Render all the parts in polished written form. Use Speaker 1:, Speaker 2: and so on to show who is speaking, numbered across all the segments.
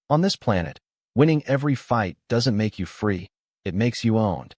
Speaker 1: On this planet, winning every fight doesn't make you free, it makes you owned.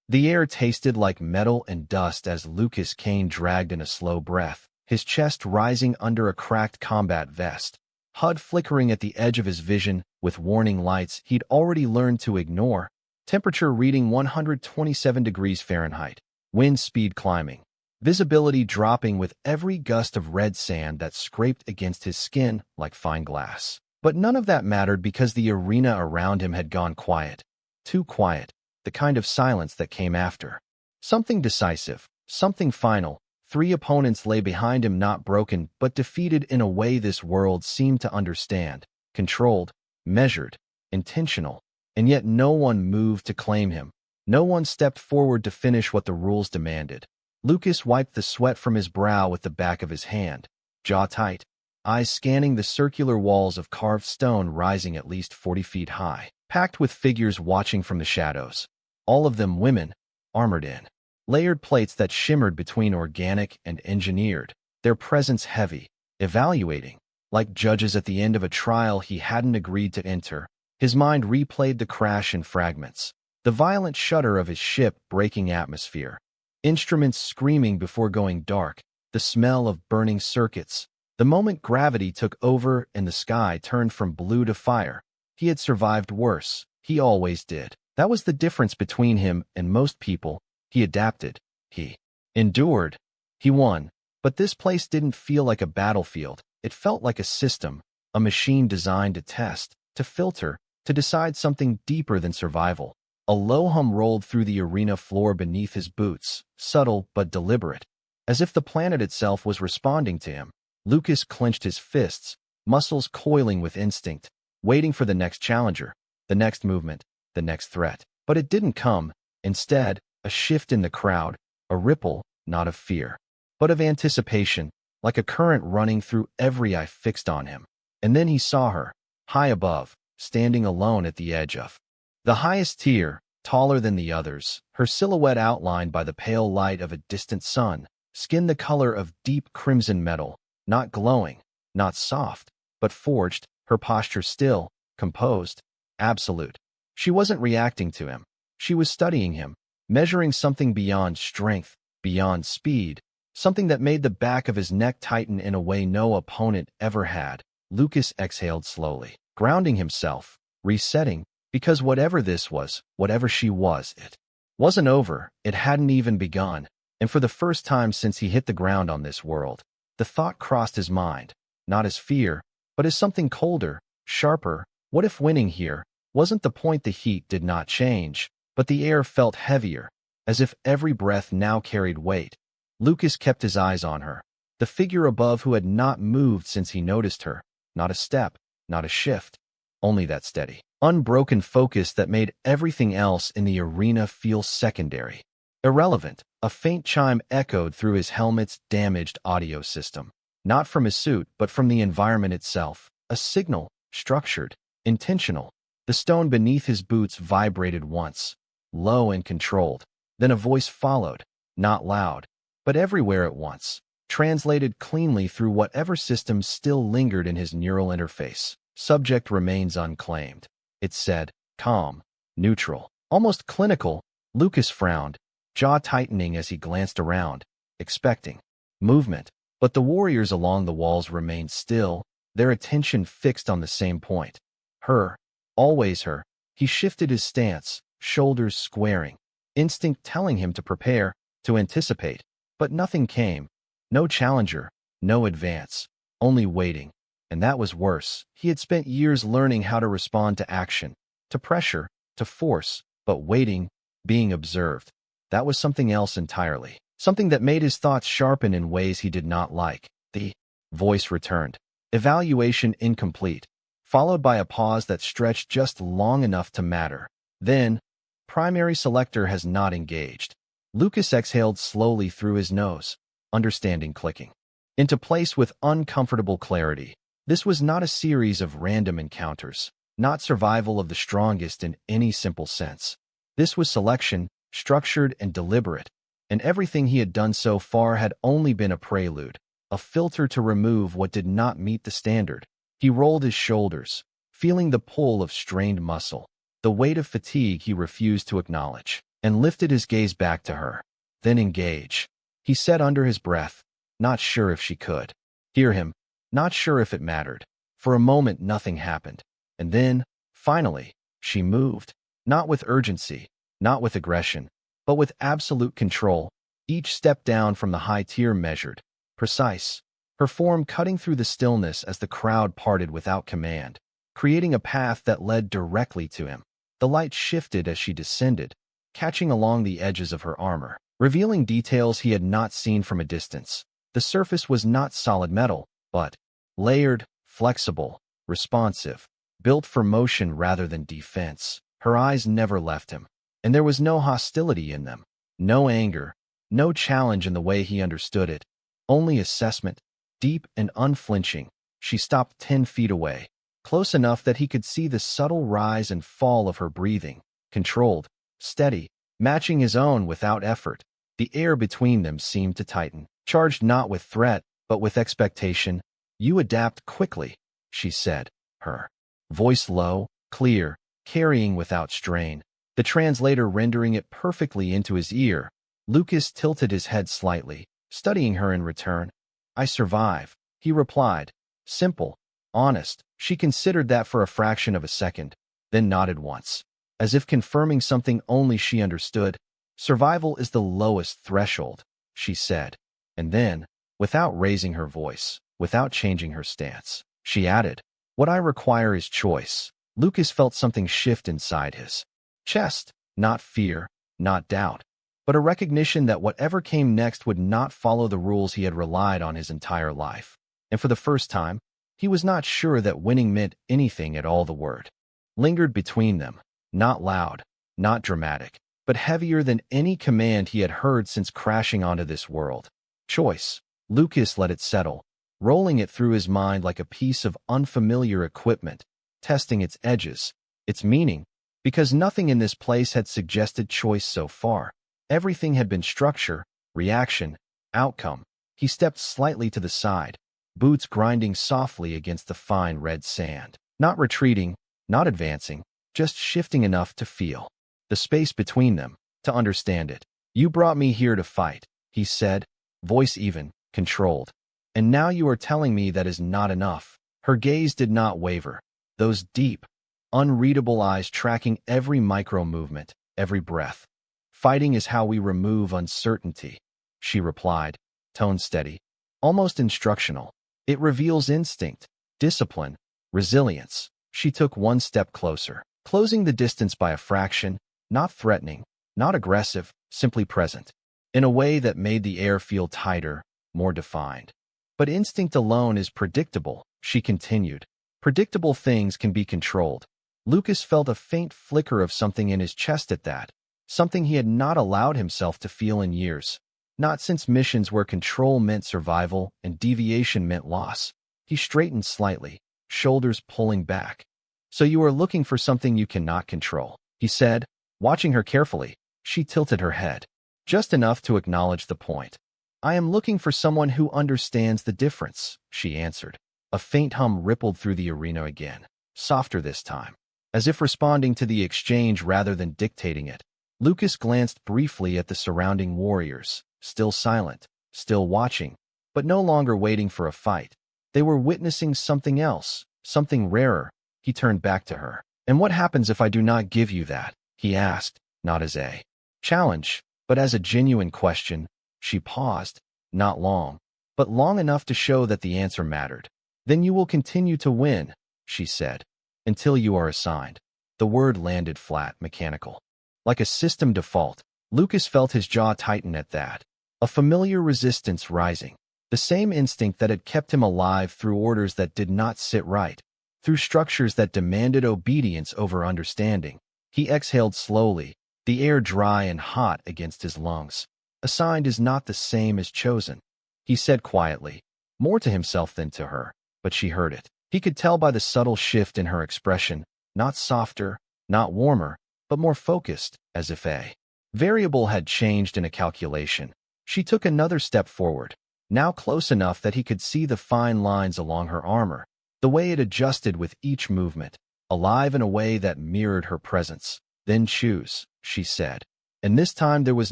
Speaker 1: The air tasted like metal and dust as Lucas Kane dragged in a slow breath, his chest rising under a cracked combat vest. HUD flickering at the edge of his vision with warning lights he'd already learned to ignore. Temperature reading 127 degrees Fahrenheit. Wind speed climbing. Visibility dropping with every gust of red sand that scraped against his skin like fine glass. But none of that mattered because the arena around him had gone quiet. Too quiet. The kind of silence that came after. Something decisive. Something final. 3 opponents lay behind him, not broken, but defeated in a way this world seemed to understand. Controlled. Measured. Intentional. And yet no one moved to claim him. No one stepped forward to finish what the rules demanded. Lucas wiped the sweat from his brow with the back of his hand, jaw tight, eyes scanning the circular walls of carved stone rising at least 40 feet high, packed with figures watching from the shadows. All of them women, armored in layered plates that shimmered between organic and engineered, their presence heavy, evaluating, like judges at the end of a trial he hadn't agreed to enter. His mind replayed the crash in fragments, the violent shudder of his ship breaking atmosphere, instruments screaming before going dark, the smell of burning circuits. The moment gravity took over and the sky turned from blue to fire, he had survived worse. He always did. That was the difference between him and most people. He adapted. He endured. He won. But this place didn't feel like a battlefield. It felt like a system, a machine designed to test, to filter, to decide something deeper than survival. A low hum rolled through the arena floor beneath his boots, subtle but deliberate, as if the planet itself was responding to him. Lucas clenched his fists, muscles coiling with instinct, waiting for the next challenger, the next movement, the next threat. But it didn't come. Instead, a shift in the crowd, a ripple, not of fear, but of anticipation, like a current running through every eye fixed on him. And then he saw her, high above, standing alone at the edge of the highest tier, taller than the others, her silhouette outlined by the pale light of a distant sun, skin the color of deep crimson metal, not glowing, not soft, but forged, her posture still, composed, absolute. She wasn't reacting to him. She was studying him, measuring something beyond strength, beyond speed, something that made the back of his neck tighten in a way no opponent ever had. Lucas exhaled slowly, grounding himself, resetting, because whatever this was, whatever she was, it wasn't over. It hadn't even begun. And for the first time since he hit the ground on this world, the thought crossed his mind, not as fear, but as something colder, sharper. What if winning here wasn't the point? The heat did not change, but the air felt heavier, as if every breath now carried weight. Lucas kept his eyes on her, the figure above who had not moved since he noticed her. Not a step, not a shift, only that steady, unbroken focus that made everything else in the arena feel secondary, irrelevant. A faint chime echoed through his helmet's damaged audio system, not from his suit, but from the environment itself. A signal, structured, intentional. The stone beneath his boots vibrated once, low and controlled. Then a voice followed, not loud, but everywhere at once, translated cleanly through whatever system still lingered in his neural interface. Subject remains unclaimed. It said, calm, neutral, almost clinical. Lucas frowned, jaw tightening as he glanced around, expecting movement. But the warriors along the walls remained still, their attention fixed on the same point. Her. Always her. He shifted his stance, shoulders squaring, instinct telling him to prepare, to anticipate. But nothing came. No challenger, no advance, only waiting. And that was worse. He had spent years learning how to respond to action, to pressure, to force, but waiting, being observed, that was something else entirely. Something that made his thoughts sharpen in ways he did not like. The voice returned. Evaluation incomplete, followed by a pause that stretched just long enough to matter. Then, primary selector has not engaged. Lucas exhaled slowly through his nose, understanding clicking into place with uncomfortable clarity. This was not a series of random encounters, not survival of the strongest in any simple sense. This was selection, structured and deliberate, and everything he had done so far had only been a prelude, a filter to remove what did not meet the standard. He rolled his shoulders, feeling the pull of strained muscle, the weight of fatigue he refused to acknowledge, and lifted his gaze back to her. Then engage, he said under his breath, not sure if she could hear him, not sure if it mattered. For a moment nothing happened, and then, finally, she moved, not with urgency, not with aggression, but with absolute control, each step down from the high tier measured, precise, her form cutting through the stillness as the crowd parted without command, creating a path that led directly to him. The light shifted as she descended, catching along the edges of her armor, revealing details he had not seen from a distance. The surface was not solid metal, but layered, flexible, responsive, built for motion rather than defense. Her eyes never left him, and there was no hostility in them, no anger, no challenge in the way he understood it, only assessment, deep and unflinching. She stopped 10 feet away, close enough that he could see the subtle rise and fall of her breathing, controlled, steady, matching his own without effort. The air between them seemed to tighten, charged not with threat, but with expectation. You adapt quickly, she said, her voice low, clear, carrying without strain, the translator rendering it perfectly into his ear. Lucas tilted his head slightly, studying her in return. I survive, he replied. Simple, honest. She considered that for a fraction of a second, then nodded once, as if confirming something only she understood. Survival is the lowest threshold, she said. And then, without raising her voice, without changing her stance, she added, what I require is choice. Lucas felt something shift inside his chest, not fear, not doubt, but a recognition that whatever came next would not follow the rules he had relied on his entire life. And for the first time, he was not sure that winning meant anything at all. The word lingered between them, not loud, not dramatic, but heavier than any command he had heard since crashing onto this world. Choice. Lucas let it settle, rolling it through his mind like a piece of unfamiliar equipment, testing its edges, its meaning, because nothing in this place had suggested choice so far. Everything had been structure, reaction, outcome. He stepped slightly to the side, boots grinding softly against the fine red sand, not retreating, not advancing, just shifting enough to feel the space between them, to understand it. You brought me here to fight, he said, voice even, controlled. And now you are telling me that is not enough. Her gaze did not waver, those deep, unreadable eyes tracking every micro movement, every breath. Fighting is how we remove uncertainty, she replied, tone steady, almost instructional. It reveals instinct, discipline, resilience. She took one step closer, closing the distance by a fraction, not threatening, not aggressive, simply present, in a way that made the air feel tighter, more defined. But instinct alone is predictable, she continued. Predictable things can be controlled. Lucas felt a faint flicker of something in his chest at that, something he had not allowed himself to feel in years, not since missions where control meant survival and deviation meant loss. He straightened slightly, shoulders pulling back. So you are looking for something you cannot control, he said, watching her carefully. She tilted her head, just enough to acknowledge the point. I am looking for someone who understands the difference, she answered. A faint hum rippled through the arena again, softer this time, as if responding to the exchange rather than dictating it. Lucas glanced briefly at the surrounding warriors, still silent, still watching, but no longer waiting for a fight. They were witnessing something else, something rarer. He turned back to her. And what happens if I do not give you that? He asked, not as a challenge, but as a genuine question. She paused, not long, but long enough to show that the answer mattered. Then you will continue to win, she said, until you are assigned. The word landed flat, mechanical, like a system default. Lucas felt his jaw tighten at that, a familiar resistance rising, the same instinct that had kept him alive through orders that did not sit right, through structures that demanded obedience over understanding. He exhaled slowly, the air dry and hot against his lungs. Assigned is not the same as chosen, he said quietly, more to himself than to her, but she heard it. He could tell by the subtle shift in her expression, not softer, not warmer, but more focused, as if a variable had changed in a calculation. She took another step forward, now close enough that he could see the fine lines along her armor, the way it adjusted with each movement, alive in a way that mirrored her presence. Then choose, she said. And this time there was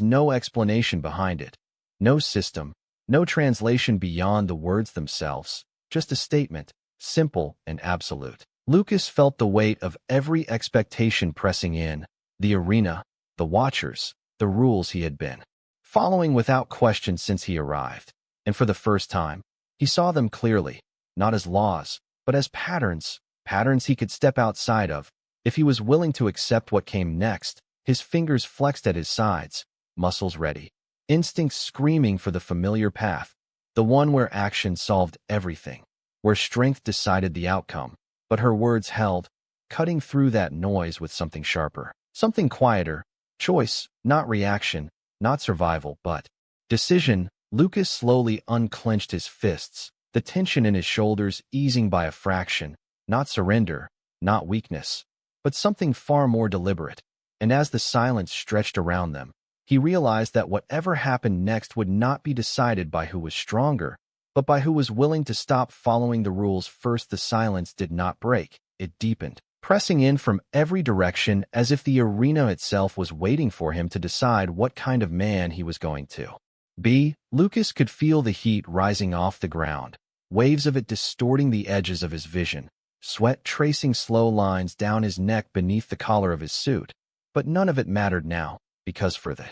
Speaker 1: no explanation behind it. No system, no translation beyond the words themselves. Just a statement, simple and absolute. Lucas felt the weight of every expectation pressing in, the arena, the watchers, the rules he had been following without question since he arrived. And for the first time, he saw them clearly, not as laws, but as patterns, patterns he could step outside of, if he was willing to accept what came next. His fingers flexed at his sides, muscles ready, instincts screaming for the familiar path, the one where action solved everything, where strength decided the outcome. But her words held, cutting through that noise with something sharper, something quieter, choice, not reaction, not survival, but decision. Lucas slowly unclenched his fists, the tension in his shoulders easing by a fraction, not surrender, not weakness, but something far more deliberate. And as the silence stretched around them, he realized that whatever happened next would not be decided by who was stronger, but by who was willing to stop following the rules first. The silence did not break, it deepened, pressing in from every direction as if the arena itself was waiting for him to decide what kind of man he was going to be. Lucas could feel the heat rising off the ground, waves of it distorting the edges of his vision, sweat tracing slow lines down his neck beneath the collar of his suit. But none of it mattered now, because for the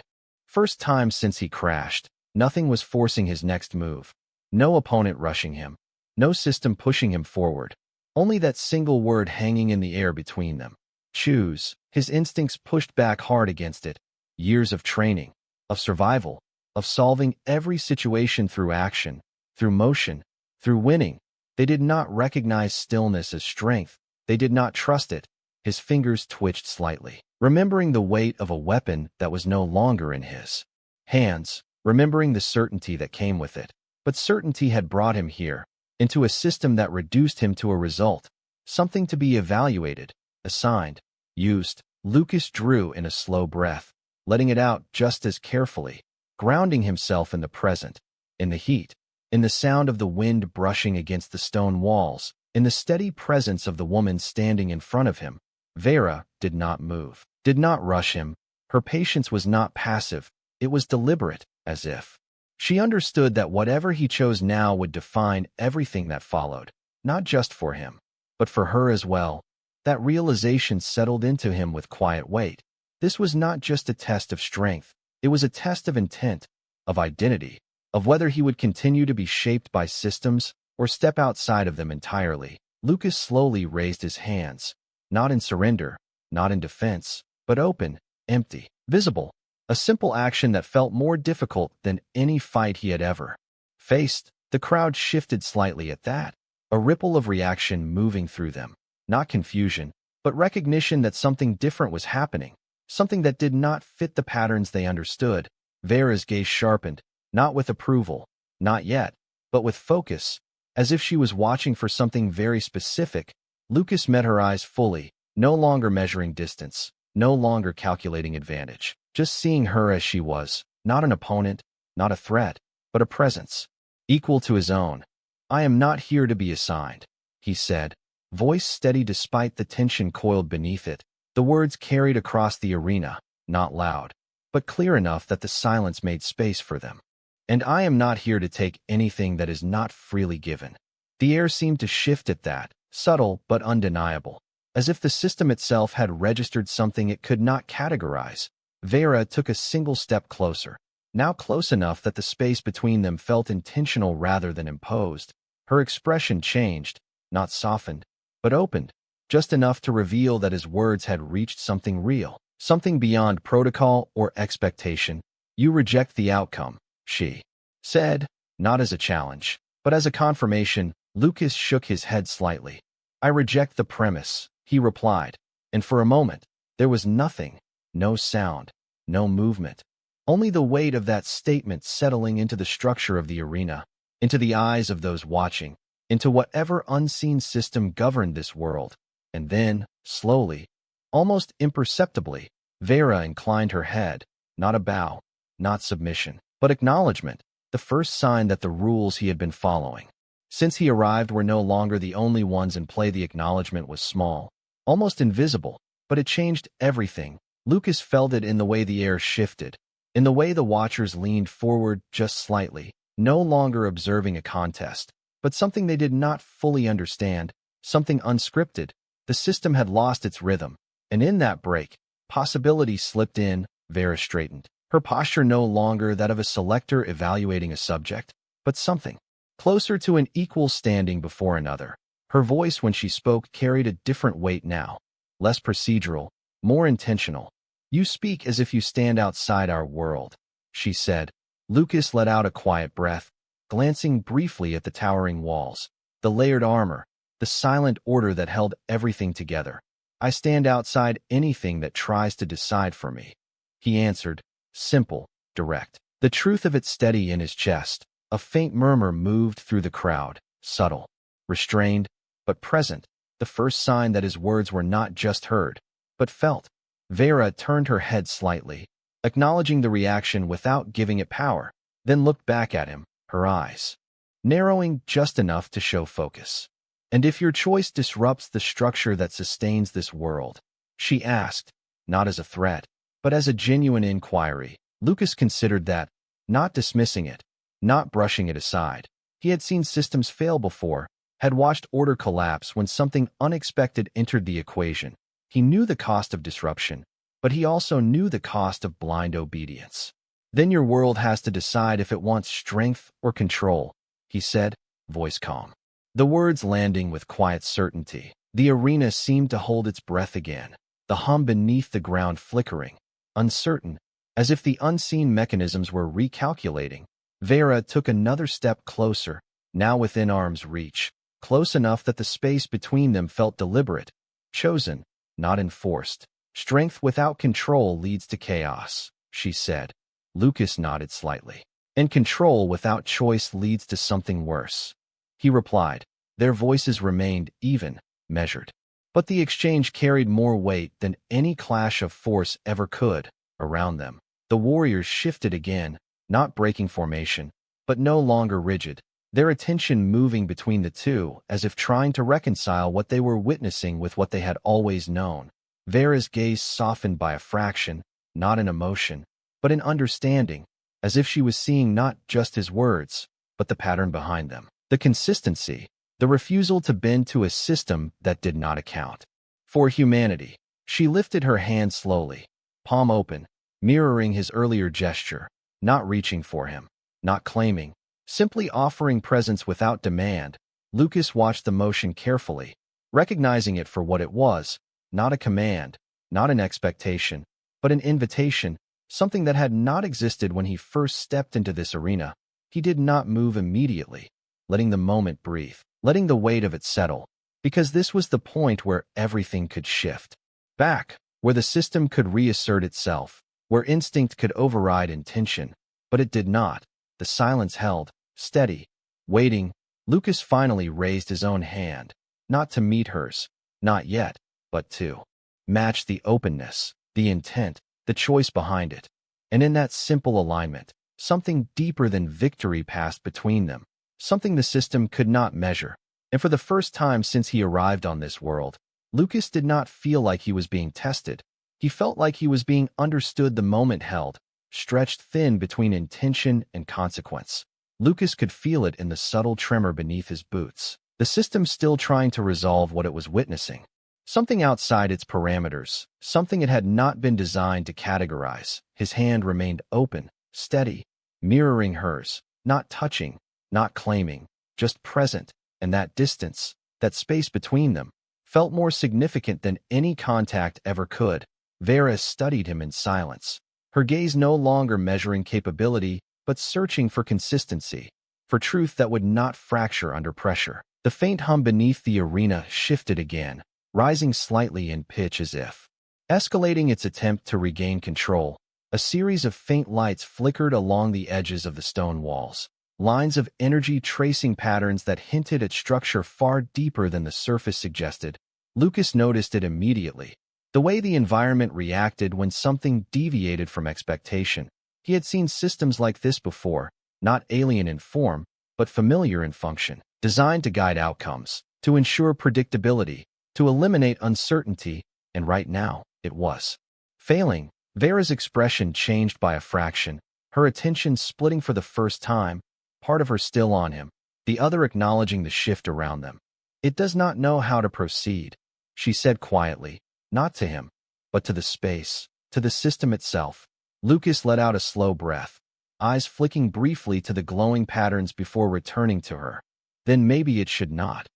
Speaker 1: first time since he crashed, nothing was forcing his next move. No opponent rushing him, no system pushing him forward, only that single word hanging in the air between them. Choose. His instincts pushed back hard against it. Years of training, of survival, of solving every situation through action, through motion, through winning. They did not recognize stillness as strength. They did not trust it. His fingers twitched slightly, remembering the weight of a weapon that was no longer in his hands, remembering the certainty that came with it. But certainty had brought him here, into a system that reduced him to a result, something to be evaluated, assigned, used. Lucas drew in a slow breath, letting it out just as carefully, grounding himself in the present, in the heat, in the sound of the wind brushing against the stone walls, in the steady presence of the woman standing in front of him. Vera did not move, did not rush him. Her patience was not passive, it was deliberate, as if she understood that whatever he chose now would define everything that followed, not just for him, but for her as well. That realization settled into him with quiet weight. This was not just a test of strength, it was a test of intent, of identity, of whether he would continue to be shaped by systems or step outside of them entirely. Lucas slowly raised his hands, not in surrender, not in defense, but open, empty, visible. A simple action that felt more difficult than any fight he had ever faced. The crowd shifted slightly at that, a ripple of reaction moving through them. Not confusion, but recognition that something different was happening, something that did not fit the patterns they understood. Vera's gaze sharpened, not with approval, not yet, but with focus, as if she was watching for something very specific. Lucas met her eyes fully, no longer measuring distance, no longer calculating advantage, just seeing her as she was, not an opponent, not a threat, but a presence, equal to his own. "I am not here to be assigned," he said, voice steady despite the tension coiled beneath it. The words carried across the arena, not loud, but clear enough that the silence made space for them. "And I am not here to take anything that is not freely given." The air seemed to shift at that, subtle but undeniable, as if the system itself had registered something it could not categorize. Vera took a single step closer, now close enough that the space between them felt intentional rather than imposed. Her expression changed, not softened, but opened, just enough to reveal that his words had reached something real, something beyond protocol or expectation. "You reject the outcome," she said, not as a challenge, but as a confirmation. Lucas shook his head slightly. "I reject the premise," he replied, and for a moment, there was nothing, no sound, no movement, only the weight of that statement settling into the structure of the arena, into the eyes of those watching, into whatever unseen system governed this world. And then, slowly, almost imperceptibly, Vera inclined her head, not a bow, not submission, but acknowledgement, the first sign that the rules he had been following since he arrived were no longer the only ones in play. The acknowledgement was small, almost invisible, but it changed everything. Lucas felt it in the way the air shifted, in the way the watchers leaned forward just slightly, no longer observing a contest, but something they did not fully understand, something unscripted. The system had lost its rhythm, and in that break, possibility slipped in. Vera straightened, her posture no longer that of a selector evaluating a subject, but something closer to an equal standing before another. Her voice when she spoke carried a different weight now, less procedural, more intentional. "You speak as if you stand outside our world," she said. Lucas let out a quiet breath, glancing briefly at the towering walls, the layered armor, the silent order that held everything together. "I stand outside anything that tries to decide for me," he answered, simple, direct, the truth of it steady in his chest. A faint murmur moved through the crowd, subtle, restrained, but present, the first sign that his words were not just heard, but felt. Vera turned her head slightly, acknowledging the reaction without giving it power, then looked back at him, her eyes narrowing just enough to show focus. "And if your choice disrupts the structure that sustains this world?" she asked, not as a threat, but as a genuine inquiry. Lucas considered that, not dismissing it, not brushing it aside. He had seen systems fail before, had watched order collapse when something unexpected entered the equation. He knew the cost of disruption, but he also knew the cost of blind obedience. "Then your world has to decide if it wants strength or control," he said, voice calm. The words landing with quiet certainty. The arena seemed to hold its breath again, the hum beneath the ground flickering, uncertain, as if the unseen mechanisms were recalculating. Vera took another step closer, now within arm's reach, close enough that the space between them felt deliberate, chosen, not enforced. "Strength without control leads to chaos," she said. Lucas nodded slightly. "And control without choice leads to something worse," he replied. Their voices remained even, measured. But the exchange carried more weight than any clash of force ever could. Around them, the warriors shifted again, not breaking formation, but no longer rigid, their attention moving between the two as if trying to reconcile what they were witnessing with what they had always known. Vera's gaze softened by a fraction, not in emotion, but in understanding, as if she was seeing not just his words, but the pattern behind them, the consistency, the refusal to bend to a system that did not account for humanity. She lifted her hand slowly, palm open, mirroring his earlier gesture, not reaching for him, not claiming, simply offering presence without demand. Lucas watched the motion carefully, recognizing it for what it was, not a command, not an expectation, but an invitation, something that had not existed when he first stepped into this arena. He did not move immediately, letting the moment breathe, letting the weight of it settle, because this was the point where everything could shift. Back, where the system could reassert itself, where instinct could override intention. But it did not. The silence held, steady, waiting. Lucas finally raised his own hand, not to meet hers, not yet, but to match the openness, the intent, the choice behind it. And in that simple alignment, something deeper than victory passed between them, something the system could not measure. And for the first time since he arrived on this world, Lucas did not feel like he was being tested. He felt like he was being understood. The moment held, stretched thin between intention and consequence. Lucas could feel it in the subtle tremor beneath his boots. The system still trying to resolve what it was witnessing. Something outside its parameters, something it had not been designed to categorize. His hand remained open, steady, mirroring hers, not touching, not claiming, just present, and that distance, that space between them, felt more significant than any contact ever could. Vera studied him in silence, her gaze no longer measuring capability, but searching for consistency, for truth that would not fracture under pressure. The faint hum beneath the arena shifted again, rising slightly in pitch as if escalating its attempt to regain control. A series of faint lights flickered along the edges of the stone walls, lines of energy tracing patterns that hinted at structure far deeper than the surface suggested. Lucas noticed it immediately, the way the environment reacted when something deviated from expectation. He had seen systems like this before, not alien in form, but familiar in function, designed to guide outcomes, to ensure predictability. to eliminate uncertainty, and right now, it was. Failing, Vera's expression changed by a fraction, her attention splitting for the first time, part of her still on him, the other acknowledging the shift around them. It does not know how to proceed, she said quietly, not to him, but to the space, to the system itself. Lucas let out a slow breath, eyes flicking briefly to the glowing patterns before returning to her. Then maybe it should not,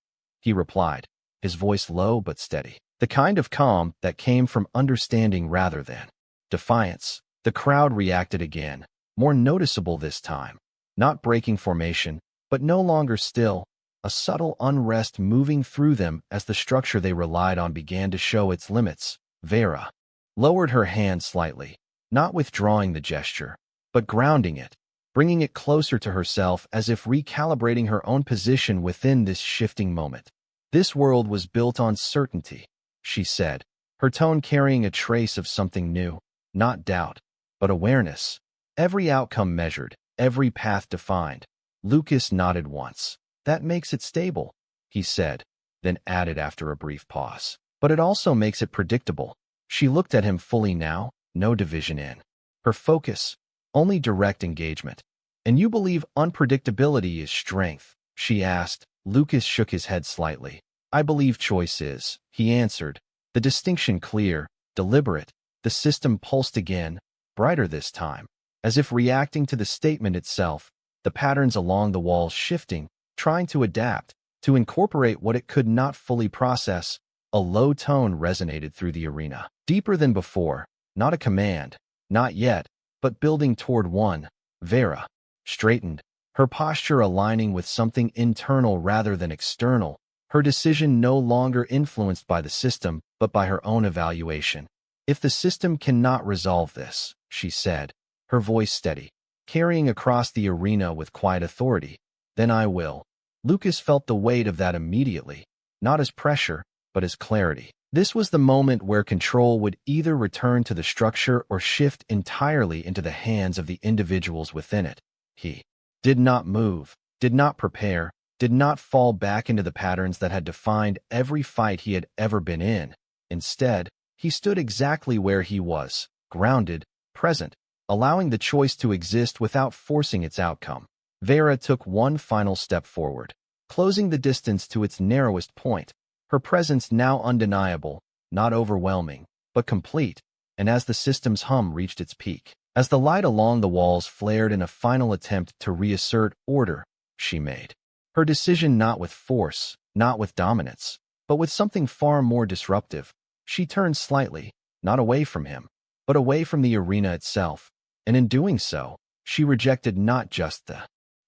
Speaker 1: he replied, his voice low but steady. The kind of calm that came from understanding rather than defiance. The crowd reacted again, more noticeable this time. Not breaking formation, but no longer still, a subtle unrest moving through them as the structure they relied on began to show its limits. Vera lowered her hand slightly, not withdrawing the gesture, but grounding it, bringing it closer to herself as if recalibrating her own position within this shifting moment. This world was built on certainty, she said, her tone carrying a trace of something new, not doubt, but awareness. Every outcome measured, every path defined. Lucas nodded once. That makes it stable, he said, then added after a brief pause. But it also makes it predictable. She looked at him fully now, no division in her focus, only direct engagement. And you believe unpredictability is strength? She asked. Lucas shook his head slightly. I believe choice is, he answered, the distinction clear, deliberate. The system pulsed again, brighter this time, as if reacting to the statement itself, the patterns along the walls shifting, trying to adapt, to incorporate what it could not fully process. A low tone resonated through the arena, deeper than before, not a command, not yet, but building toward one. Vera straightened, her posture aligning with something internal rather than external, her decision no longer influenced by the system, but by her own evaluation. If the system cannot resolve this, she said, her voice steady, carrying across the arena with quiet authority, then I will. Lucas felt the weight of that immediately, not as pressure, but as clarity. This was the moment where control would either return to the structure or shift entirely into the hands of the individuals within it. He did not move, did not prepare, did not fall back into the patterns that had defined every fight he had ever been in. Instead, he stood exactly where he was, grounded, present, allowing the choice to exist without forcing its outcome. Vera took one final step forward, closing the distance to its narrowest point, her presence now undeniable, not overwhelming, but complete. And as the system's hum reached its peak, as the light along the walls flared in a final attempt to reassert order, she made her decision not with force, not with dominance, but with something far more disruptive. She turned slightly, not away from him, but away from the arena itself, and in doing so, she rejected not just the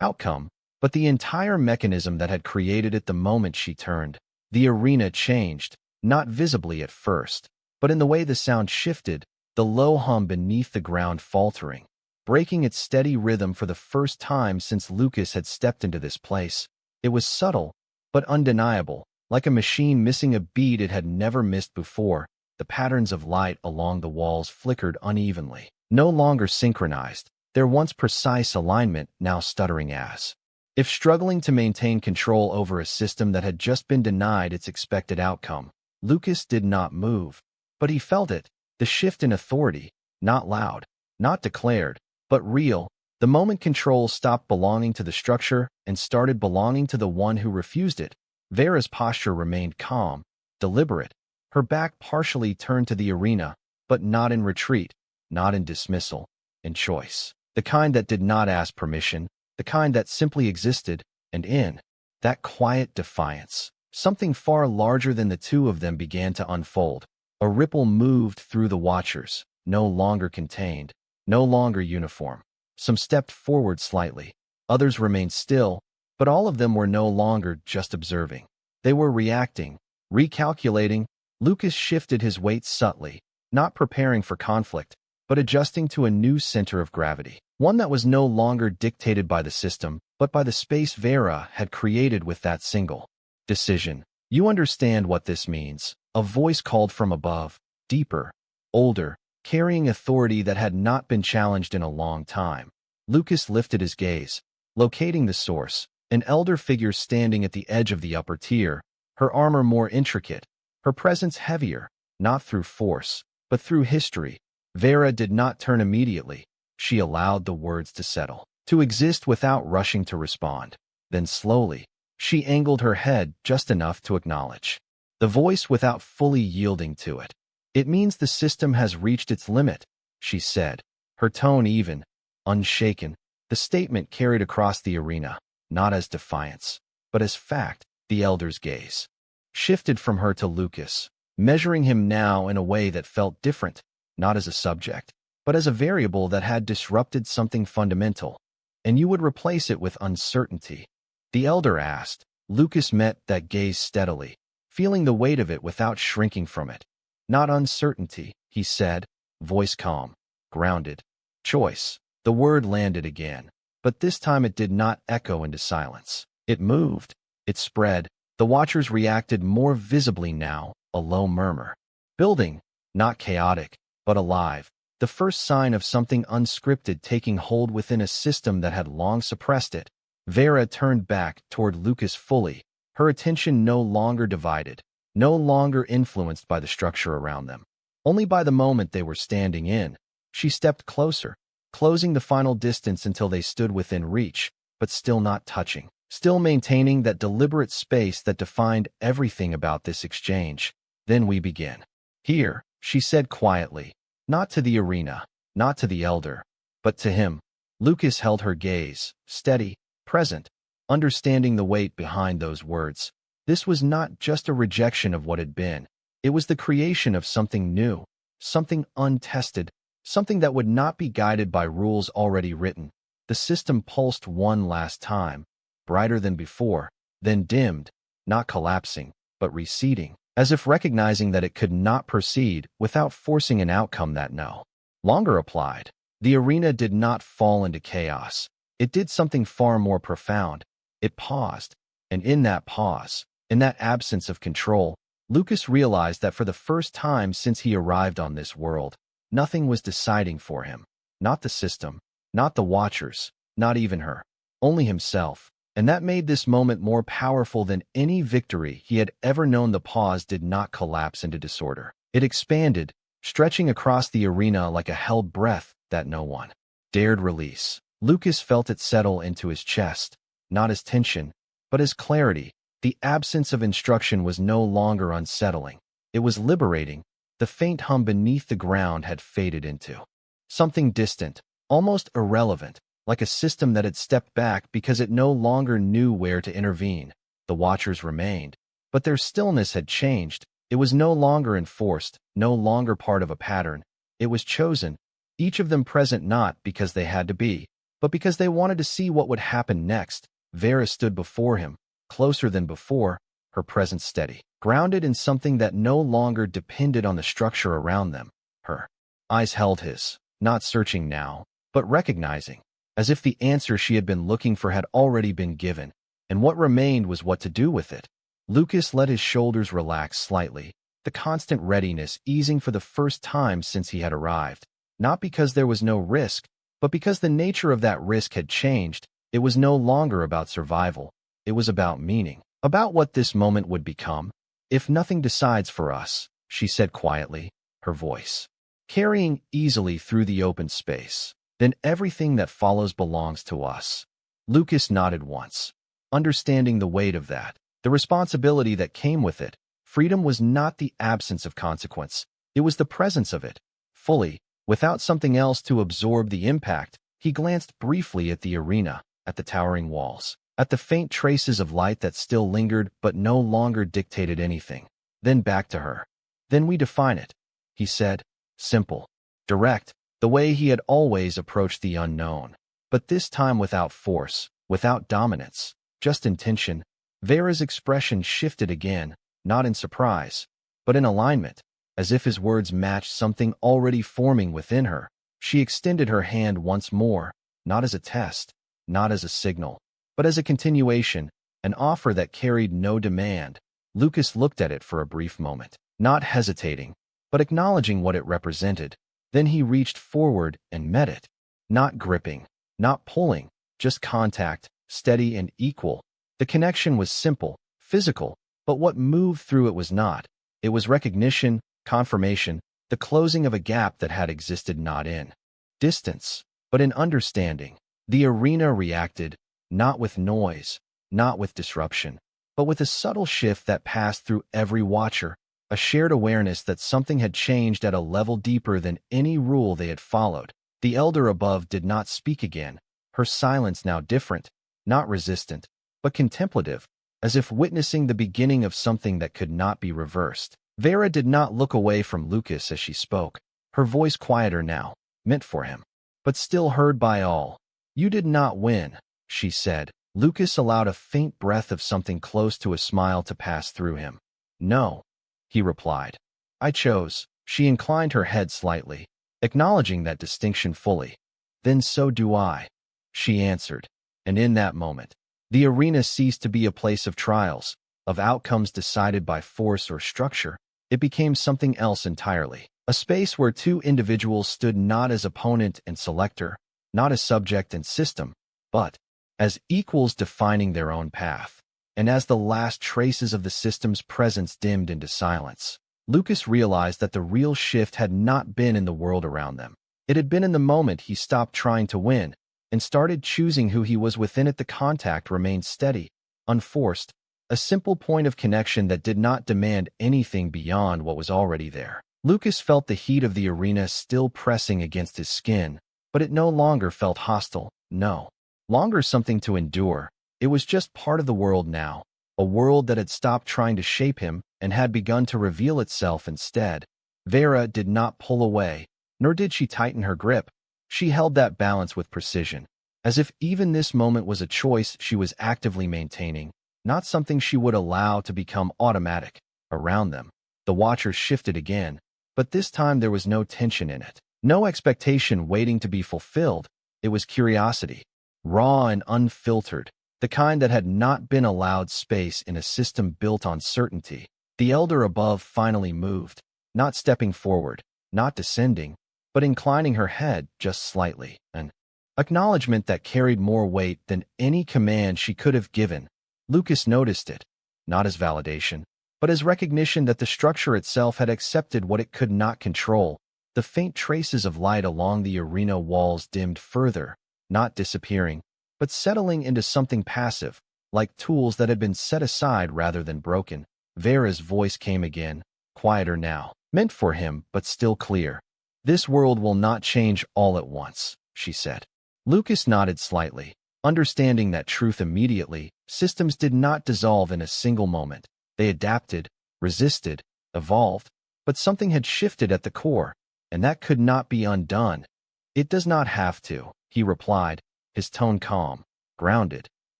Speaker 1: outcome, but the entire mechanism that had created it. The moment she turned, the arena changed, not visibly at first, but in the way the sound shifted, the low hum beneath the ground faltering, breaking its steady rhythm for the first time since Lucas had stepped into this place. It was subtle, but undeniable, like a machine missing a beat it had never missed before. The patterns of light along the walls flickered unevenly, no longer synchronized, their once precise alignment now stuttering as if struggling to maintain control over a system that had just been denied its expected outcome. Lucas did not move, but he felt it, the shift in authority, not loud, not declared, but real. The moment control stopped belonging to the structure and started belonging to the one who refused it. Vera's posture remained calm, deliberate, her back partially turned to the arena, but not in retreat, not in dismissal, in choice. The kind that did not ask permission, the kind that simply existed, and in that quiet defiance, something far larger than the two of them began to unfold. A ripple moved through the watchers, no longer contained, no longer uniform. Some stepped forward slightly, others remained still, but all of them were no longer just observing. They were reacting, recalculating. Lucas shifted his weight subtly, not preparing for conflict, but adjusting to a new center of gravity, one that was no longer dictated by the system, but by the space Vera had created with that single decision. You understand what this means? A voice called from above, deeper, older, carrying authority that had not been challenged in a long time. Lucas lifted his gaze, locating the source, an elder figure standing at the edge of the upper tier, her armor more intricate, her presence heavier, not through force, but through history. Vera did not turn immediately. She allowed the words to settle, to exist without rushing to respond. Then slowly, she angled her head just enough to acknowledge the voice without fully yielding to it. "It means the system has reached its limit," she said, her tone even, unshaken. The statement carried across the arena, not as defiance, but as fact. The elder's gaze shifted from her to Lucas, measuring him now in a way that felt different, not as a subject, but as a variable that had disrupted something fundamental. "And you would replace it with uncertainty?" the elder asked. Lucas met that gaze steadily, feeling the weight of it without shrinking from it. "Not uncertainty," he said, voice calm, grounded. "Choice." The word landed again, but this time it did not echo into silence. It moved. It spread. The watchers reacted more visibly now, a low murmur. Building, not chaotic, but alive. The first sign of something unscripted taking hold within a system that had long suppressed it. Vera turned back toward Lucas fully, her attention no longer divided, no longer influenced by the structure around them, only by the moment they were standing in. She stepped closer, closing the final distance until they stood within reach, but still not touching, still maintaining that deliberate space that defined everything about this exchange. "Then we begin. Here," she said quietly, not to the arena, not to the elder, but to him. Lucas held her gaze, steady, present, understanding the weight behind those words. This was not just a rejection of what had been. It was the creation of something new, something untested, something that would not be guided by rules already written. The system pulsed one last time, brighter than before, then dimmed, not collapsing, but receding, as if recognizing that it could not proceed without forcing an outcome that no longer applied. The arena did not fall into chaos. It did something far more profound. It paused, and in that pause, in that absence of control, Lucas realized that for the first time since he arrived on this world, nothing was deciding for him. Not the system, not the watchers, not even her, only himself. And that made this moment more powerful than any victory he had ever known. The pause did not collapse into disorder. It expanded, stretching across the arena like a held breath that no one dared release. Lucas felt it settle into his chest, not as tension, but as clarity. The absence of instruction was no longer unsettling. It was liberating. The faint hum beneath the ground had faded into something distant, almost irrelevant, like a system that had stepped back because it no longer knew where to intervene. The watchers remained, but their stillness had changed. It was no longer enforced, no longer part of a pattern. It was chosen, each of them present not because they had to be, but because they wanted to see what would happen next. Vera stood before him, closer than before, her presence steady, grounded in something that no longer depended on the structure around them. Her eyes held his, not searching now, but recognizing, as if the answer she had been looking for had already been given, and what remained was what to do with it. Lucas let his shoulders relax slightly, the constant readiness easing for the first time since he had arrived. Not because there was no risk, but because the nature of that risk had changed. It was no longer about survival. It was about meaning, about what this moment would become. "If nothing decides for us," she said quietly, her voice carrying easily through the open space, "then everything that follows belongs to us." Lucas nodded once, understanding the weight of that, the responsibility that came with it. Freedom was not the absence of consequence. It was the presence of it, fully, without something else to absorb the impact. He glanced briefly at the arena, at the towering walls, at the faint traces of light that still lingered but no longer dictated anything. Then back to her. "Then we define it," he said, simple, direct, the way he had always approached the unknown. But this time without force, without dominance, just intention. Vera's expression shifted again, not in surprise, but in alignment, as if his words matched something already forming within her. She extended her hand once more, not as a test, not as a signal, but as a continuation, an offer that carried no demand. Lucas looked at it for a brief moment, not hesitating, but acknowledging what it represented. Then he reached forward and met it, not gripping, not pulling, just contact, steady and equal. The connection was simple, physical, but what moved through it was not. It was recognition, confirmation, the closing of a gap that had existed not in distance, but in understanding. The arena reacted, not with noise, not with disruption, but with a subtle shift that passed through every watcher, a shared awareness that something had changed at a level deeper than any rule they had followed. The elder above did not speak again, her silence now different, not resistant, but contemplative, as if witnessing the beginning of something that could not be reversed. Vera did not look away from Lucas as she spoke, her voice quieter now, meant for him, but still heard by all. "You did not win," she said. Lucas allowed a faint breath of something close to a smile to pass through him. "No," he replied. "I chose." She inclined her head slightly, acknowledging that distinction fully. "Then so do I," she answered. And in that moment, the arena ceased to be a place of trials, of outcomes decided by force or structure. It became something else entirely. A space where two individuals stood not as opponent and selector, not as subject and system, but as equals defining their own path. And as the last traces of the system's presence dimmed into silence, Lucas realized that the real shift had not been in the world around them. It had been in the moment he stopped trying to win and started choosing who he was within it. The contact remained steady, unforced, a simple point of connection that did not demand anything beyond what was already there. Lucas felt the heat of the arena still pressing against his skin, but it no longer felt hostile, no longer something to endure. It was just part of the world now, a world that had stopped trying to shape him and had begun to reveal itself instead. Vera did not pull away, nor did she tighten her grip. She held that balance with precision, as if even this moment was a choice she was actively maintaining, not something she would allow to become automatic. Around them, the watchers shifted again, but this time there was no tension in it, no expectation waiting to be fulfilled. It was curiosity, raw and unfiltered, the kind that had not been allowed space in a system built on certainty. The elder above finally moved, not stepping forward, not descending, but inclining her head just slightly, an acknowledgement that carried more weight than any command she could have given. Lucas noticed it, not as validation, but as recognition that the structure itself had accepted what it could not control. The faint traces of light along the arena walls dimmed further, not disappearing, but settling into something passive, like tools that had been set aside rather than broken. Vera's voice came again, quieter now, meant for him but still clear. "This world will not change all at once," she said. Lucas nodded slightly, understanding that truth immediately. Systems did not dissolve in a single moment. They adapted, resisted, evolved, but something had shifted at the core, and that could not be undone. "It does not have to," he replied, his tone calm, grounded.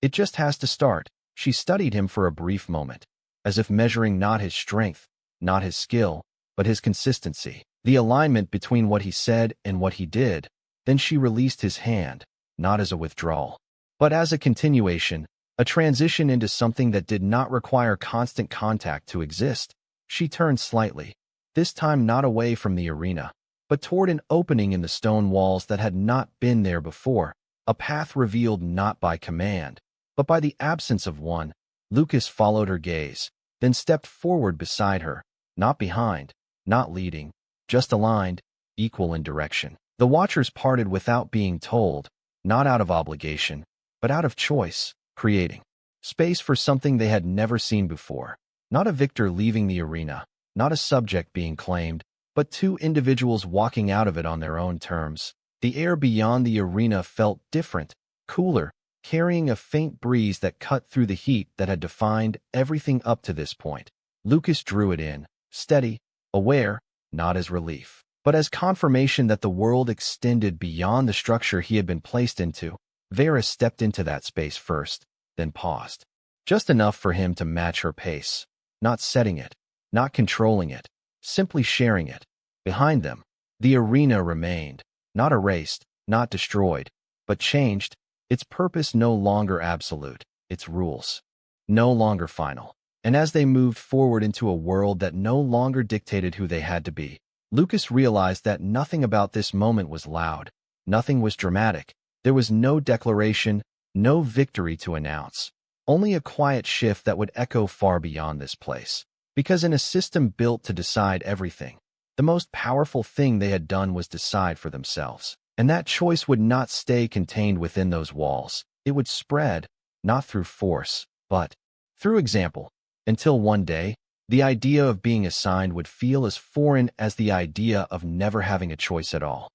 Speaker 1: "It just has to start." She studied him for a brief moment, as if measuring not his strength, not his skill, but his consistency, the alignment between what he said and what he did. Then she released his hand, not as a withdrawal, but as a continuation, a transition into something that did not require constant contact to exist. She turned slightly, this time not away from the arena, but toward an opening in the stone walls that had not been there before, a path revealed not by command, but by the absence of one. Lucas followed her gaze, then stepped forward beside her, not behind, not leading, just aligned, equal in direction. The watchers parted without being told, not out of obligation, but out of choice, creating space for something they had never seen before. Not a victor leaving the arena, not a subject being claimed, but two individuals walking out of it on their own terms. The air beyond the arena felt different, cooler, carrying a faint breeze that cut through the heat that had defined everything up to this point. Lucas drew it in, steady, aware, not as relief, but as confirmation that the world extended beyond the structure he had been placed into. Vera stepped into that space first, then paused. Just enough for him to match her pace, not setting it, not controlling it, simply sharing it. Behind them, the arena remained, not erased, not destroyed, but changed, its purpose no longer absolute, its rules no longer final. And as they moved forward into a world that no longer dictated who they had to be, Lucas realized that nothing about this moment was loud, nothing was dramatic. There was no declaration, no victory to announce, only a quiet shift that would echo far beyond this place. Because in a system built to decide everything, the most powerful thing they had done was decide for themselves. And that choice would not stay contained within those walls. It would spread, not through force, but through example, until one day, the idea of being assigned would feel as foreign as the idea of never having a choice at all.